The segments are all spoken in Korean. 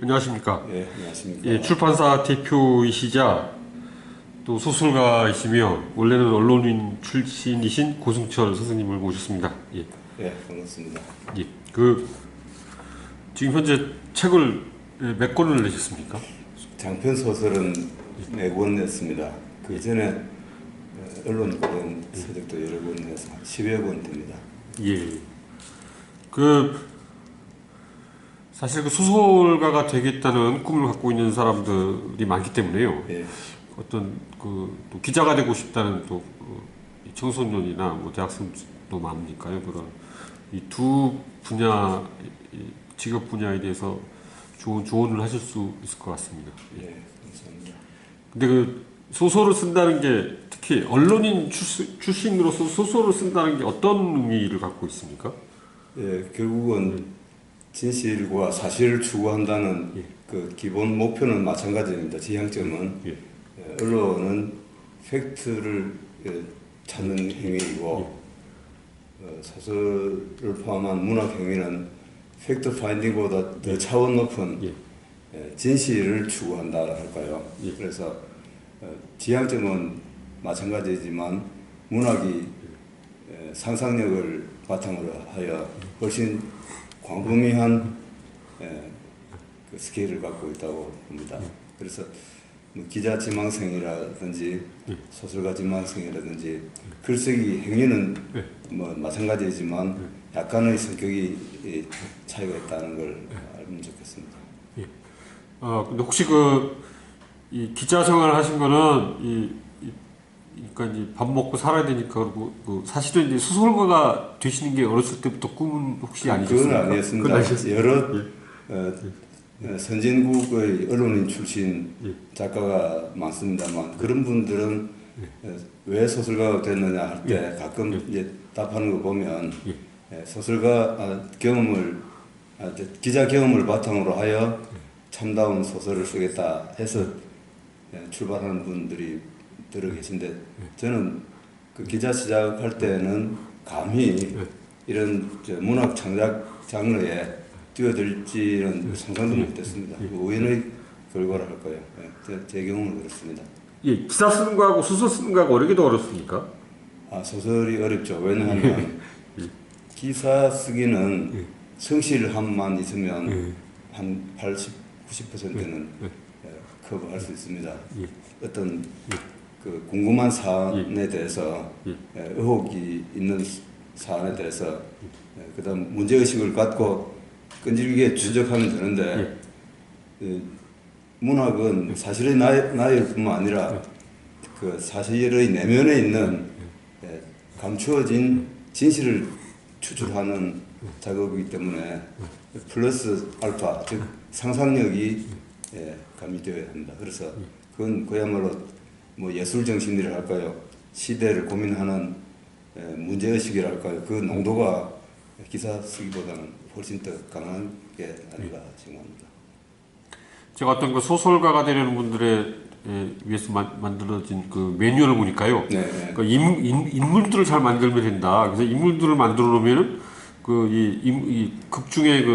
안녕하십니까. 예, 안녕하십니까. 예, 출판사 대표이시자 또 소설가이시며 원래는 언론인 출신이신 고승철 선생님을 모셨습니다. 예, 예, 반갑습니다. 예. 지금 현재 책을 몇 권을 내셨습니까? 장편 소설은 4권 냈습니다. 그 전에 언론 관련 서적도 여러 권 내서 10여 권 됩니다. 예. 사실 소설가가 되겠다는 꿈을 갖고 있는 사람들이 많기 때문에요. 예. 어떤 또 기자가 되고 싶다는 또 청소년이나 뭐 대학생도 많으니까요. 그런 이 두 분야 직업 분야에 대해서 좋은 조언을 하실 수 있을 것 같습니다. 예, 감사합니다. 근데 소설을 쓴다는 게 특히 언론인 출신으로서 소설을 쓴다는 게 어떤 의미를 갖고 있습니까? 예, 결국은 진실과 사실을 추구한다는 그 기본 목표는 마찬가지입니다. 지향점은 언론은 팩트를 찾는 행위이고 소설을 포함한 문학 행위는 팩트 파인딩보다 더 차원 높은 진실을 추구한다 할까요? 그래서 지향점은 마찬가지지만 문학이 상상력을 바탕으로 하여 훨씬 광범위한 그 스케일을 갖고 있다고 봅니다. 그래서 뭐 기자 지망생이라든지 소설가 지망생이라든지 글쓰기 행위는 뭐 마찬가지지만 약간의 성격이 차이가 있다는 걸 알면 좋겠습니다. 예. 근데 혹시 이 기자 생활을 하신 거는 그러니까 이제 밥 먹고 살아야 되니까 그리고 사실은 이제 소설가가 되시는 게 어렸을 때부터 꿈은 혹시 아니셨습니까? 그건 아니었습니다. 여러 선진국의 언론인 출신 작가가 많습니다만 그런 분들은 왜 소설가가 됐느냐 할 때 가끔 이제 답하는 거 보면 소설가 기자 경험을 바탕으로 하여 참다운 소설을 쓰겠다 해서 출발하는 분들이 들어 계신데 저는 그 기자 시작할 때는 감히 이런 문학 창작 장르에 뛰어들지는 상상도 못했습니다. 우연의 결과를 할 거예요. 제 경험은 그렇습니다. 예, 기사 쓰는 거하고 소설 쓰는 거하고 어느 게 더 어렵습니까? 소설이 어렵죠. 왜냐하면 기사 쓰기는 성실함만 있으면 한 80, 90%는 커버할 수 있습니다. 어떤 그 궁금한 사안에 대해서 의혹이 있는 사안에 대해서 그다음 문제의식을 갖고 끈질기게 추적하면 되는데 문학은 사실의 나열 뿐만 아니라 그 사실의 내면에 있는 감추어진 진실을 추출하는 작업이기 때문에 플러스 알파 즉 상상력이 가미되어야 합니다. 그래서 그건 그야말로 뭐 예술 정신이라 할까요? 시대를 고민하는 문제의식이랄까요? 그 농도가 기사 쓰기보다는 훨씬 더 강한 게 아닌가 생각합니다. 제가 어떤 소설가가 되려는 분들에 위해서 만들어진 그 매뉴얼을 보니까요. 그러니까 인물들을 잘 만들면 된다. 그래서 인물들을 만들어 놓으면은 이 극 중에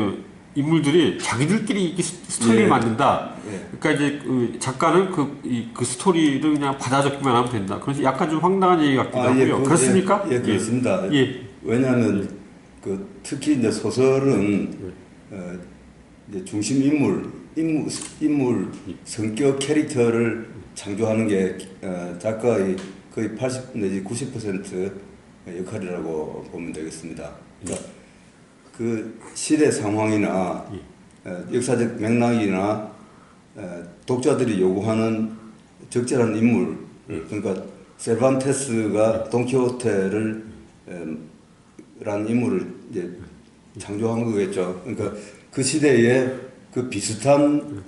인물들이 자기들끼리 스토리를 만든다. 그러니까 이제 작가는 그 스토리를 그냥 받아 적기만 하면 된다. 그래서 약간 좀 황당한 얘기 같기도 하고요. 그렇습니까? 예, 그렇습니다. 왜냐하면 특히 이제 소설은 이제 중심 인물 성격 캐릭터를 창조하는 게 작가의 거의 80 내지 90% 역할이라고 보면 되겠습니다. 그러니까 그 시대 상황이나 역사적 맥락이나 독자들이 요구하는 적절한 인물, 그러니까 세르반테스가 돈키호테를 라는 인물을 이제 창조한 거겠죠. 그러니까 그 시대에 그 비슷한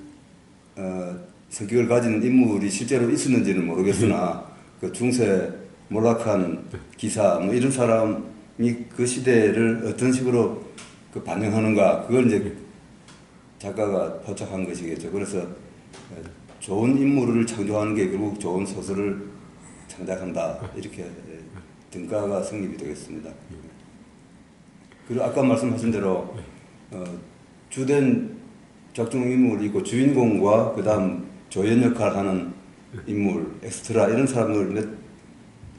성격을 가진 인물이 실제로 있었는지는 모르겠으나 그 중세 몰락한 기사 뭐 이런 사람이 그 시대를 어떤 식으로 반영하는가 그걸 이제 작가가 포착한 것이겠죠. 그래서 좋은 인물을 창조하는 게 결국 좋은 소설을 창작한다 이렇게 등가가 성립이 되겠습니다. 그리고 아까 말씀하신 대로 주된 작중 인물이 있고 주인공과 그다음 조연 역할 하는 인물, 엑스트라 이런 사람을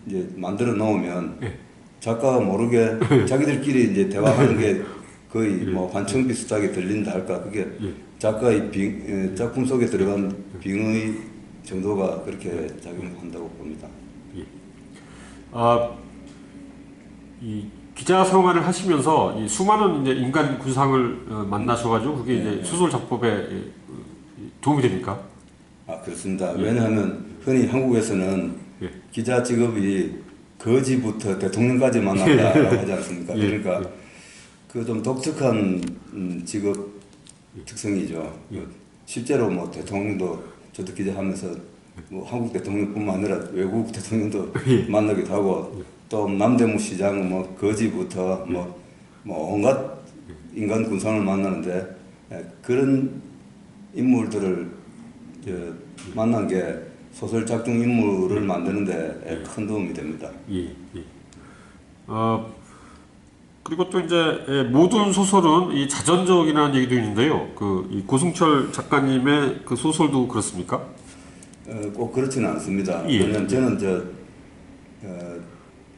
이제 만들어 놓으면 작가가 모르게 자기들끼리 이제 대화하는 게 거의 뭐 환청 비슷하게 들린다 할까. 그게 작가의 작품 속에 들어간 빙의 정도가 그렇게 작용한다고 봅니다. 이 기자 생활을 하시면서 이 수많은 이제 인간 군상을 만나셔가지고 그게 이제 소설 작법에 도움이 됩니까? 아, 그렇습니다. 왜냐하면 흔히 한국에서는 기자 직업이 거지부터 대통령까지 만났다라고 하지 않습니까? 그러니까 그 좀 독특한 직업 특성이죠. 실제로 뭐 대통령도 저도 기자하면서 뭐 한국 대통령뿐만 아니라 외국 대통령도 만나기도 하고 또 남대문 시장 뭐 거지부터 뭐 온갖 인간 군상을 만나는데 그런 인물들을 만난 게 소설 작중 인물을 만드는데 큰 도움이 됩니다. 그리고 또 이제 모든 소설은 이 자전적이라는 얘기도 있는데요. 이 고승철 작가님의 그 소설도 그렇습니까? 꼭 그렇지는 않습니다. 왜냐면 저는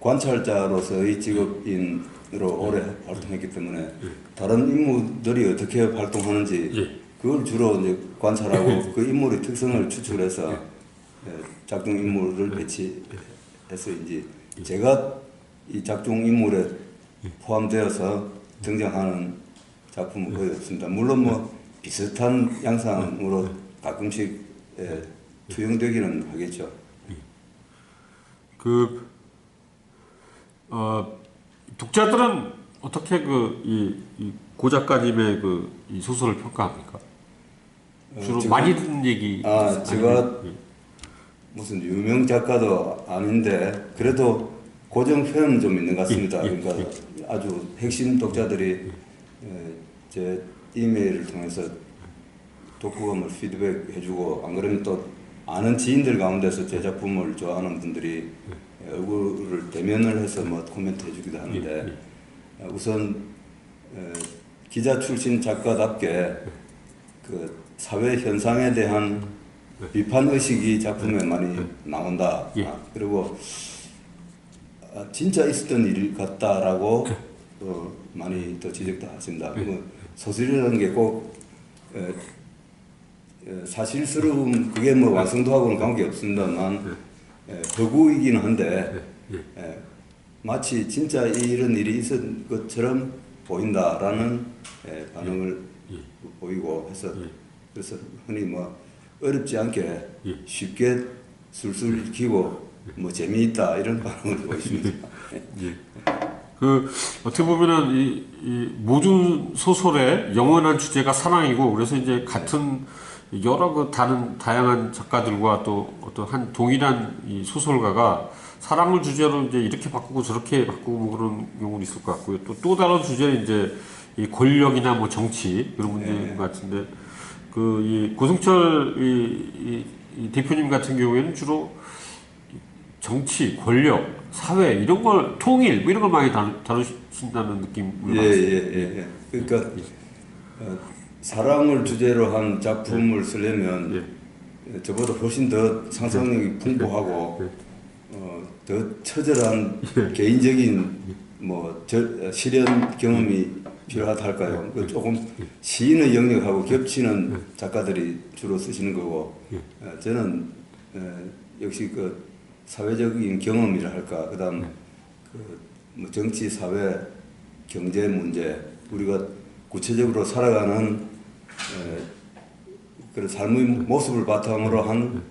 관찰자로서의 직업인으로 오래 활동했기 때문에 다른 인물들이 어떻게 활동하는지 그걸 주로 이제 관찰하고 그 인물의 특성을 추출해서 작중 인물을 배치해서 이제 제가 이 작중 인물에 포함되어서 등장하는 작품은 거의 없습니다. 물론 뭐 비슷한 양상으로 가끔씩 투영되기는 하겠죠. 독자들은 어떻게 고 작가님의 이 소설을 평가합니까? 주로 많이 듣는 얘기. 제가 무슨 유명 작가도 아닌데 그래도 고정 팬은 좀 있는 것 같습니다. 그러니까 아주 핵심 독자들이 제 이메일을 통해서 독후감을 피드백해주고 안 그러면 또 아는 지인들 가운데서 제 작품을 좋아하는 분들이 얼굴을 대면을 해서 뭐 코멘트 해주기도 하는데 우선 기자 출신 작가답게 그 사회 현상에 대한 비판 의식이 작품에 많이 나온다. 그리고 진짜 있었던 일 같다라고 많이 또 지적도 하십니다. 뭐 소설이라는 게 꼭 사실스러움 그게 뭐 완성도하고는 관계 없습니다만 허구이긴 한데 마치 진짜 이런 일이 있었던 것처럼 보인다라는 반응을 보이고 해서 그래서 흔히 뭐 어렵지 않게 쉽게 술술 읽히고 뭐 재미있다 이런 반응을 보이십니다. 어떻게 보면은 이 모든 소설의 영원한 주제가 사랑이고 그래서 이제 같은 여러 다양한 작가들과 또 어떤 한 동일한 이 소설가가 사랑을 주제로 이제 이렇게 바꾸고 저렇게 바꾸고 뭐 그런 경우는 있을 것 같고요. 또 다른 주제는 이제 이 권력이나 뭐 정치 그런 문제인 것 같은데 이 고승철 이 대표님 같은 경우에는 주로 정치, 권력, 사회 이런 걸 통일 뭐 이런 걸 많이 다루신다는 느낌을 받았습니다. 그러니까 사랑을 주제로 한 작품을 쓰려면 저보다 훨씬 더 상상력이 풍부하고 더 처절한 개인적인 뭐 실현 경험이 필요하다 할까요? 조금 시인의 영역하고 겹치는 작가들이 주로 쓰시는 거고 저는 역시 그 사회적인 경험이라 할까, 그다음 뭐 정치, 사회, 경제 문제 우리가 구체적으로 살아가는 그런 삶의 모습을 바탕으로 한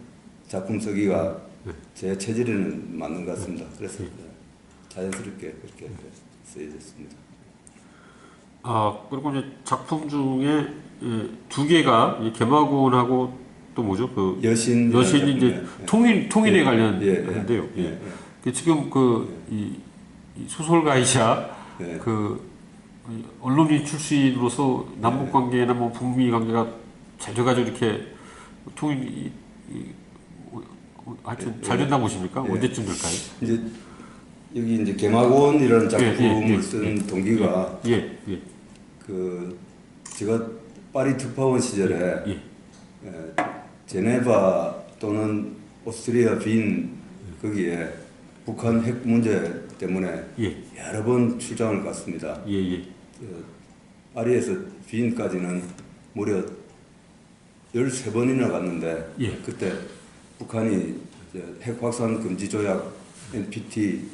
작품 쓰기가 제 체질에는 맞는 것 같습니다. 그래서 자연스럽게 그렇게 쓰여졌습니다. 그리고 이제 작품 중에 두 개가 개마곤하고 또 뭐죠? 여신이 이제 통일에 관련한데요. 지금 이 소설가이자 언론인 출신으로서 남북 관계나 뭐 북미 관계가 잘 돼가지고 이렇게 통일이 하여튼 잘 된다고 보십니까? 언제쯤 될까요? 이제 여기 이제 개마곤이라는 작품을 쓴 동기가 제가 파리 특파원 시절에 제네바 또는 오스트리아 빈 거기에 북한 핵 문제 때문에 여러 번 출장을 갔습니다. 파리에서 빈까지는 무려 13번이나 갔는데 그때 북한이 핵 확산 금지 조약 NPT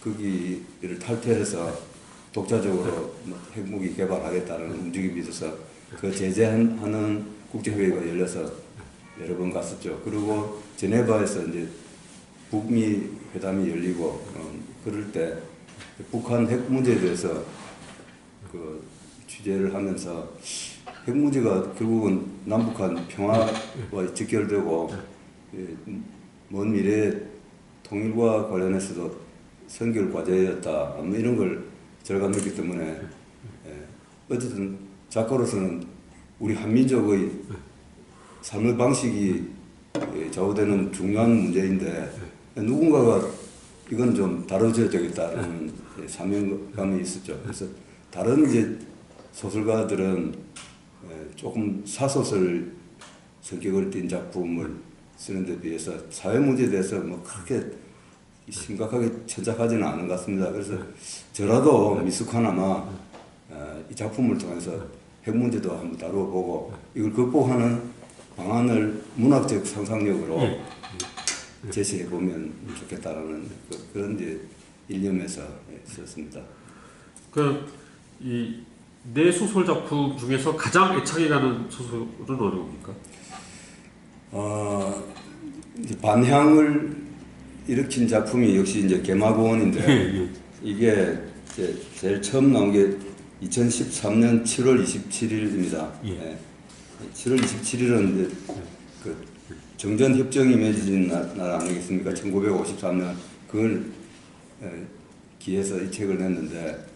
거기를 탈퇴해서 독자적으로 핵무기 개발하겠다는 움직임이 있어서 그 제재하는 국제회의가 열려서 여러 번 갔었죠. 그리고 제네바에서 이제 북미 회담이 열리고 그럴 때 북한 핵 문제에 대해서 그 취재를 하면서 핵 문제가 결국은 남북한 평화와 직결되고 먼 미래의 통일과 관련해서도 선결 과제였다. 뭐 이런 걸 절감했기 때문에 어쨌든 작가로서는 우리 한민족의 삶의 방식이 좌우되는 중요한 문제인데 누군가가 이건 좀 다뤄줘야 되겠다는 사명감이 있었죠. 그래서 다른 이제 소설가들은 조금 사소설 성격을 띤 작품을 쓰는 데 비해서 사회 문제에 대해서 뭐 그렇게 심각하게 천착하지는 않은 것 같습니다. 그래서 저라도 미숙하나마 이 작품을 통해서 핵 문제도 한번 다루어보고 이걸 극복하는 방안을 문학적 상상력으로 제시해보면 좋겠다라는 그런 이제 일념에서 썼습니다. 내 소설 작품 중에서 가장 애착이 가는 소설은 어느 겁니까? 이제 반향을 일으킨 작품이 역시 이제 개마고원인데 이게 이제 제일 처음 나온 게 2013년 7월 27일입니다. 7월 27일은 이제 그 정전 협정이 맺어진 날 아니겠습니까? 1953년 그걸 기해서 이 책을 냈는데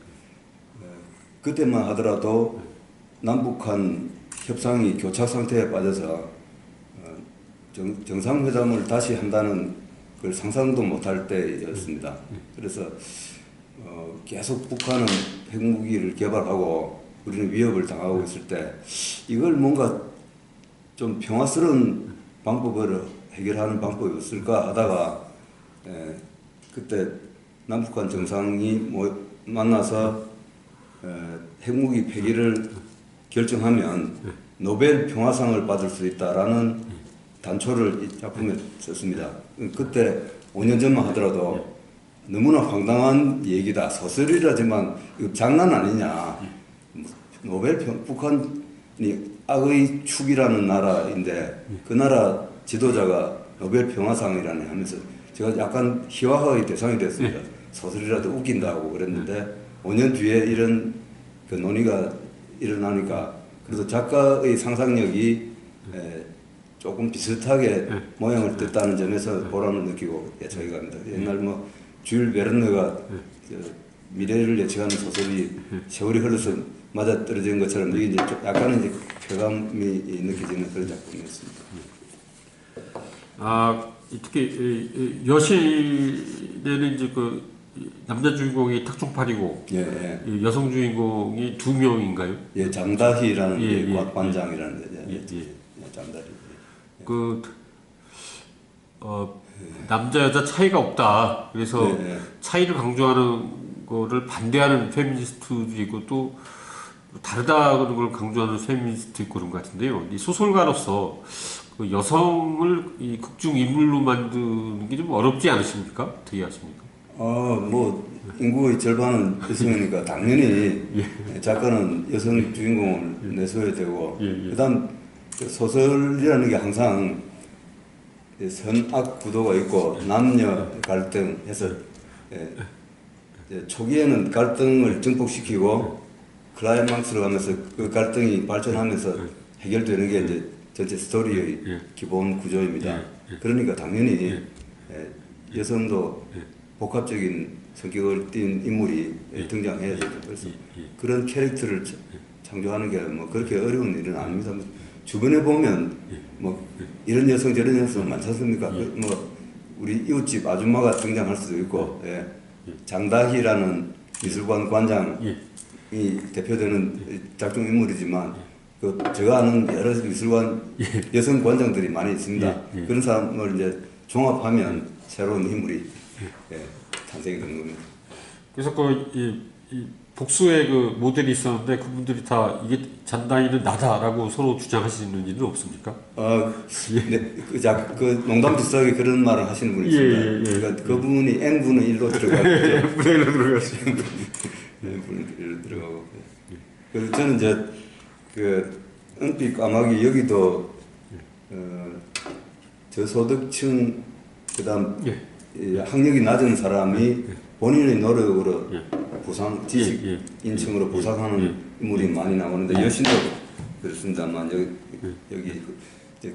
그때만 하더라도 남북한 협상이 교착 상태에 빠져서 정상회담을 다시 한다는 걸 상상도 못할 때였습니다. 그래서 계속 북한은 핵무기를 개발하고 우리는 위협을 당하고 있을 때 이걸 뭔가 좀 평화스러운 방법으로 해결하는 방법이 없을까 하다가 그때 남북한 정상이 만나서 핵무기 폐기를 결정하면 노벨 평화상을 받을 수 있다라는 단초를 이 작품에 썼습니다. 그때 5년 전만 하더라도 너무나 황당한 얘기다. 소설이라지만 이거 장난 아니냐. 노벨 북한이 악의 축이라는 나라인데 그 나라 지도자가 노벨 평화상이라네 하면서 제가 약간 희화화의 대상이 됐습니다. 소설이라도 웃긴다고 그랬는데 5년 뒤에 이런 그 논의가 일어나니까 그래도 작가의 상상력이 조금 비슷하게 모양을 뜯다는 점에서 보람을 느끼고 애착이 갑니다. 옛날 뭐 줄 베르너가 미래를 예측하는 소설이 세월이 흘러서 맞아떨어지는 것처럼 이게 이제 약간은 이제 쾌감이 느껴지는 그런 작품이었습니다. 특히 여신에는 이제 그 남자 주인공이 탁종팔이고 여성 주인공이 2명인가요? 예, 장다희라는 관장이라는 장다희. 남자 여자 차이가 없다. 그래서 차이를 강조하는 거를 반대하는 페미니스트도 있고 또 다르다는 걸 강조하는 페미니스트도 있고 그런 것 같은데요. 이 소설가로서 그 여성을 이 극중 인물로 만드는 게 좀 어렵지 않으십니까? 어떻게 하십니까? 뭐 인구의 절반은 여성이니까 당연히 작가는 여성 주인공을 내서야 되고 그다음 소설이라는 게 항상 선악 구도가 있고 남녀 갈등 해서 초기에는 갈등을 증폭시키고 클라이막스로 가면서 그 갈등이 발전하면서 해결되는 게 이제 전체 스토리의 기본 구조입니다. 그러니까 당연히 여성도 복합적인 성격을 띤 인물이 등장해야 되죠. 그래서 그런 캐릭터를 창조하는 게 뭐 그렇게 어려운 일은 아닙니다. 주변에 보면 뭐 이런 여성 저런 여성 많지 않습니까? 뭐 우리 이웃집 아줌마가 등장할 수도 있고 장다희라는 미술관 관장이 대표되는 작중 인물이지만 그 제가 아는 여러 미술관 여성 관장들이 많이 있습니다. 그런 사람을 이제 종합하면 새로운 인물이 탄생이 되는 겁니다. 그래서 이 복수의 그 모델이 있었는데 그분들이 다 이게 잔다이는 나다라고 서로 주장하시는 일은 없습니까? 네, 그 농담 비슷하게 그런 말을 하시는 분이 있습니다. 그러니까 그분이 N분은 1로 들어가고 N분의 1로 들어갔어요. N분은 1로 들어가고 그래서 저는 이제 그 은빛 까마귀 여기도 저소득층 그다음 학력이 낮은 사람이 본인의 노력으로 부상 지식인층으로 부상하는 인물이 많이 나오는데 여신도 그렇습니다만 여기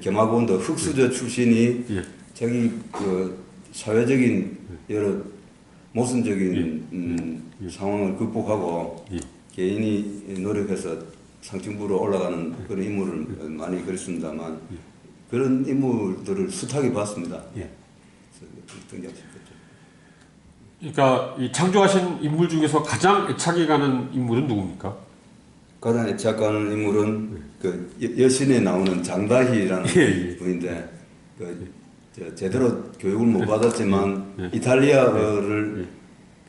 겸하고원도 흑수저 출신이 자기 그 사회적인 여러 모순적인 상황을 극복하고 개인이 노력해서 상층부로 올라가는 그런 인물을 많이 그렸습니다만 그런 인물들을 숱하게 봤습니다. 그러니까 이 창조하신 인물 중에서 가장 애착이 가는 인물은 누굽니까? 가장 애착 가는 인물은 그 여신에 나오는 장다희라는 분인데 제대로 교육을 못 받았지만 이탈리아어를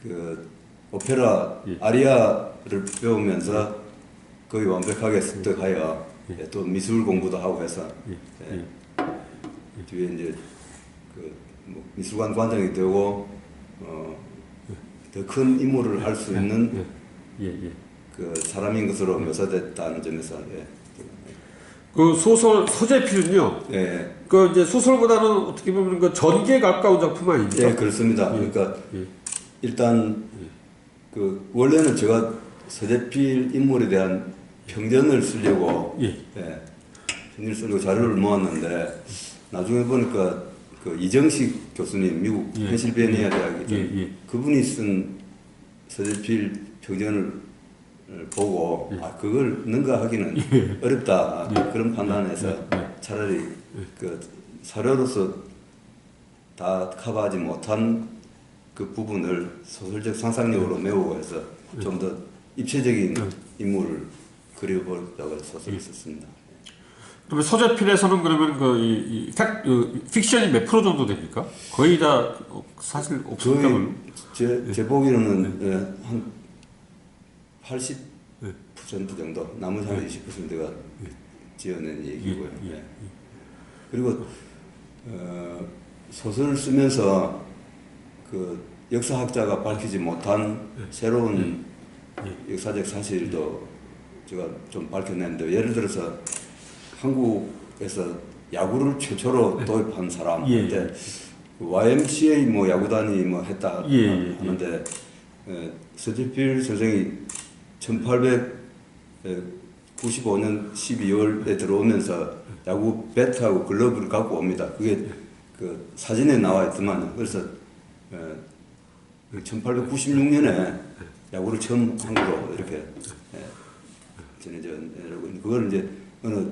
그 오페라 아리아를 배우면서 거의 완벽하게 습득하여 또 미술 공부도 하고 해서 뒤에 이제 그 미술관 관장이 되고 더 큰 임무를 할 수 있는 그 사람인 것으로 묘사됐다는 점에서 그 소설 소재필은요. 그 이제 소설보다는 어떻게 보면 그 전기에 가까운 작품 아닙니까? 네, 그렇습니다. 그러니까 일단 그 원래는 제가 서재필 인물에 대한 평전을 쓰려고 평전을 쓰려고 자료를 모았는데 나중에 보니까 그 이정식 교수님 미국 펜실베니아 대학이죠. 그분이 쓴 서재필 평전을 보고 그걸 능가하기는 어렵다 그런 판단에서 차라리 그 사료로서 다 커버하지 못한 그 부분을 소설적 상상력으로 메우고 해서 좀 더 입체적인 인물을 그려보려고 소설을 썼습니다. 그러면 소재필에서는 그러면 픽션이 몇 프로 정도 됩니까? 거의 다 사실 없습니까? 제 보기로는 한 80% 정도, 나머지 한 20%가 지어낸 얘기고요. 그리고 소설을 쓰면서 그 역사학자가 밝히지 못한 새로운 역사적 사실도 제가 좀 밝혀냈는데 예를 들어서 한국에서 야구를 최초로 도입한 사람인데 YMCA 뭐 야구단이 뭐 했다 하는데 서재필 선생이 1895년 12월에 들어오면서 야구 배트하고 글러브를 갖고 옵니다. 그게 그 사진에 나와 있더만요. 그래서 1896년에 야구를 처음 한국으로 이렇게 전해져 그걸 이제 어느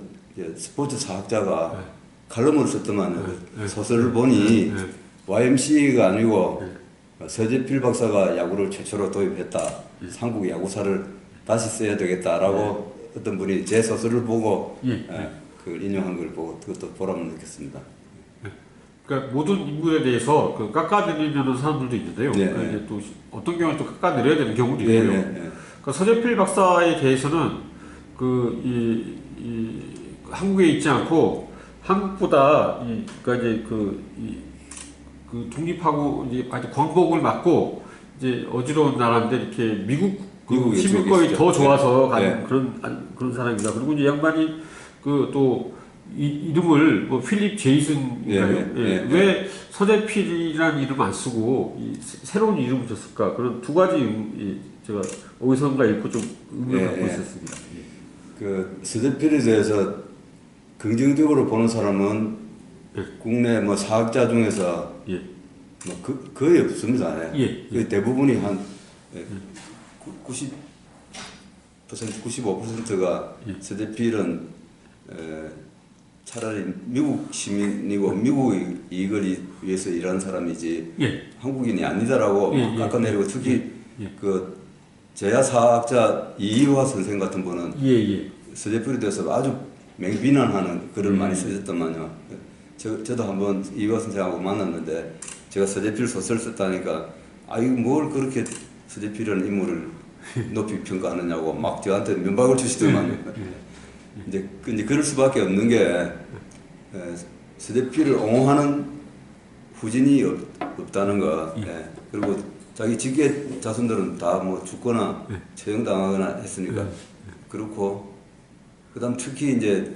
스포츠 사학자가 칼럼을 썼더만 소설을 보니 YMCA가 아니고 서재필 박사가 야구를 최초로 도입했다. 한국 야구사를 다시 써야 되겠다라고 어떤 분이 제 소설을 보고 그걸 인용한 걸 보고 그것도 보람을 느꼈습니다. 그러니까 모든 인물에 대해서 그 깎아내리려는 사람들도 있는데요. 그러니까 이제 또 어떤 경우는 또 깎아내려야 되는 경우도 있고요. 그러니까 서재필 박사에 대해서는 이 한국에 있지 않고 한국보다 그러니까 이제 그 독립하고 이제 아주 광복을 맞고 이제 어지러운 나라인데 이렇게 미국 시민권이 더 좋아서 간 그런 사람입니다. 그리고 이제 양반이 또 이름을 뭐 필립 제이슨인가요? 왜 서재필이라는 이름 안 쓰고 새로운 이름을 썼을까? 그런 두 가지 제가 어디선가 읽고 좀 의문을 갖고 있었습니다. 그 서재필에 대해서 긍정적으로 보는 사람은 국내 뭐 사학자 중에서 뭐 거의 없습니다. 거의 대부분이 한 90% 95%가 서재필은 차라리 미국 시민이고 미국의 이익을 위해서 일하는 사람이지 한국인이 아니다라고 깎아내리고 특히 그 제야 사학자 이희화 선생 같은 분은 서재필에 대해서 아주 맹비난하는 글을 많이 쓰셨더만요. 저도 한번 이화 선생하고 만났는데 제가 서재필 소설 썼다니까 이거 뭘 그렇게 서재필이라는 인물을 높이 평가하느냐고 막 저한테 면박을 주시더만요. 이제 그럴 수밖에 없는 게 서재필을 옹호하는 후진이 없다는 거. 그리고 자기 직계 자손들은 다 뭐 죽거나 처형당하거나 했으니까 그렇고 그다음 특히 이제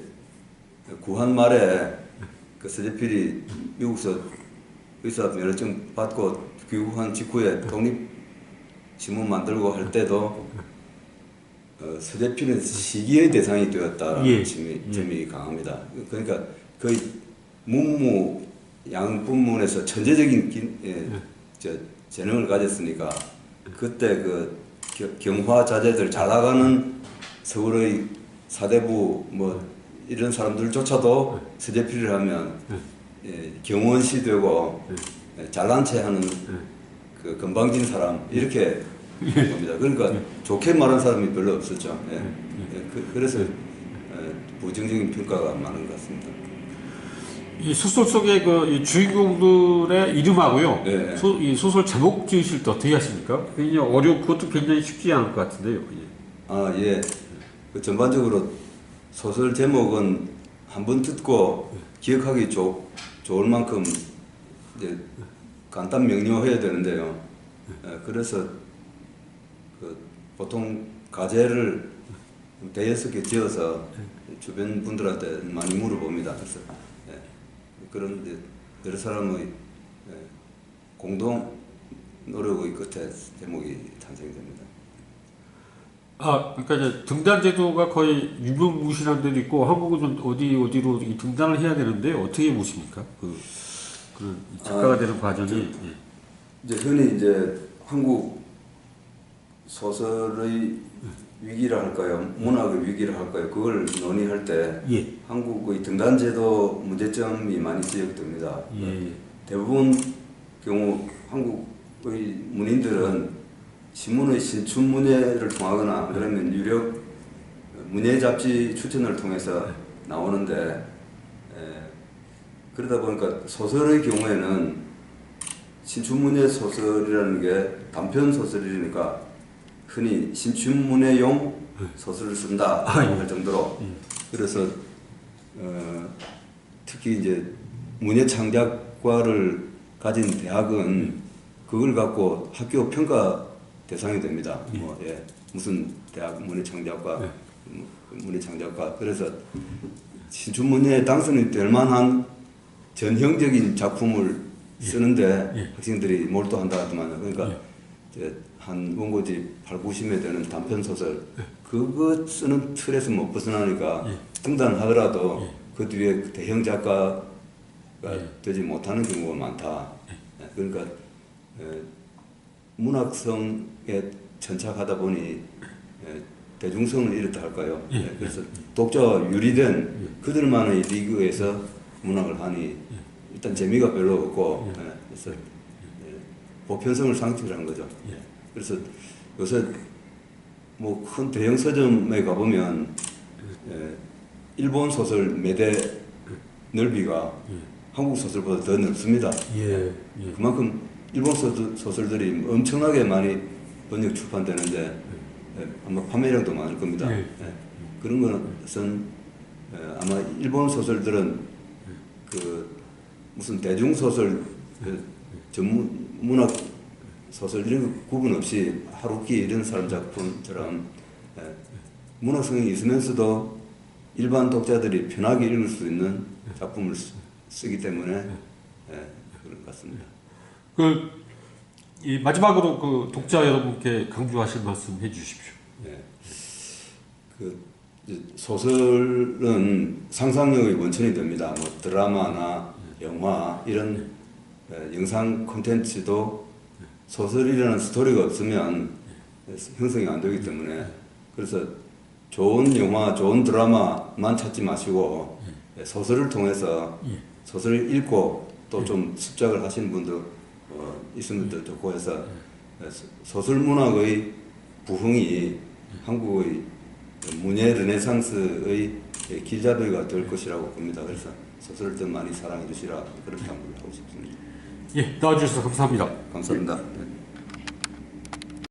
구한 말에 그 서재필이 미국에서 의사 면허증 받고 귀국한 직후에 독립 신문 만들고 할 때도 서재필은 시기의 대상이 되었다라는 점이 강합니다. 그러니까 거의 문무 양분문에서 천재적인 재능을 가졌으니까 그때 그 경화 자제들 잘 나가는 서울의 사대부 뭐 이런 사람들조차도 서재필을 하면 경원시 되고 잘난 체 하는 그 건방진 사람 이렇게 봅니다. 그러니까 좋게 말한 사람이 별로 없었죠. 그래서 부정적인 평가가 많은 것 같습니다. 이 소설 속의 그 주인공들의 이름하고요. 이 소설 제목 지으실 때 어떻게 하십니까? 굉장히 그것도 굉장히 쉽지 않을 것 같은데요. 예. 그 전반적으로 소설 제목은 한번 듣고 기억하기 좋을 만큼 이제 간단 명료해야 되는데요. 그래서 그 보통 가제를 대여섯 개 지어서 주변 분들한테 많이 물어봅니다. 그래서 그런 여러 사람의 공동 노력의 끝에 제목이 탄생됩니다. 그러니까 이제 등단 제도가 거의 유명무실한 데도 있고 한국은 좀 어디로 이 등단을 해야 되는데 어떻게 보십니까? 그런 작가가 되는 과정이 이제 흔히 이제 한국 소설의 위기라 할까요? 문학의 위기라 할까요? 그걸 논의할 때 한국의 등단 제도 문제점이 많이 지적됩니다. 대부분 경우 한국의 문인들은 신문의 신춘 문예를 통하거나 그러면 유력 문예 잡지 추천을 통해서 나오는데 그러다 보니까 소설의 경우에는 신춘 문예 소설이라는 게 단편 소설이니까 흔히 신춘 문예용 소설을 쓴다 할 정도로 그래서 특히 이제 문예 창작과를 가진 대학은 그걸 갖고 학교 평가 대상이 됩니다. 무슨 대학 문예창작과 문예창작과 그래서 신춘문예에 당선이 될 만한 전형적인 작품을 쓰는데 학생들이 몰두한다 하더만요. 그러니까 한 원고지 8, 90회 되는 단편 소설 그거 쓰는 틀에서 못 벗어나니까 등단하더라도 그 뒤에 대형 작가가 되지 못하는 경우가 많다. 그러니까 문학성에 천착하다 보니 대중성을 잃었다 할까요? 그래서 독자와 유리된 그들만의 리그에서 문학을 하니 일단 재미가 별로 없고 그래서 보편성을 상실한 거죠. 그래서 요새 뭐 큰 대형 서점에 가보면 일본 소설 매대 넓이가 한국 소설보다 더 넓습니다. 그만큼 일본 소설들이 엄청나게 많이 번역 출판되는데 아마 판매량도 많을 겁니다. 그런 것은 아마 일본 소설들은 그 무슨 대중소설 전문 문학 소설 이런 거 구분 없이 하루키 이런 사람 작품처럼 문학성이 있으면서도 일반 독자들이 편하게 읽을 수 있는 작품을 쓰기 때문에 그런 것 같습니다. 이 마지막으로 그 독자 여러분께 강조하실 말씀 해주십시오. 소설은 상상력의 원천이 됩니다. 뭐 드라마나 영화 이런 영상 콘텐츠도 소설이라는 스토리가 없으면 형성이 안 되기 때문에 그래서 좋은 영화, 좋은 드라마만 찾지 마시고 소설을 통해서 소설을 읽고 또 좀 습작을 하시는 분도 있으면 더 좋고 해서 소설 문학의 부흥이 한국의 문예 르네상스의 길잡이가 될 것이라고 봅니다. 그래서 소설을 좀 많이 사랑해 주시라 그런 당부를 하고 싶습니다. 예, 나와주셔서 감사합니다. 감사합니다.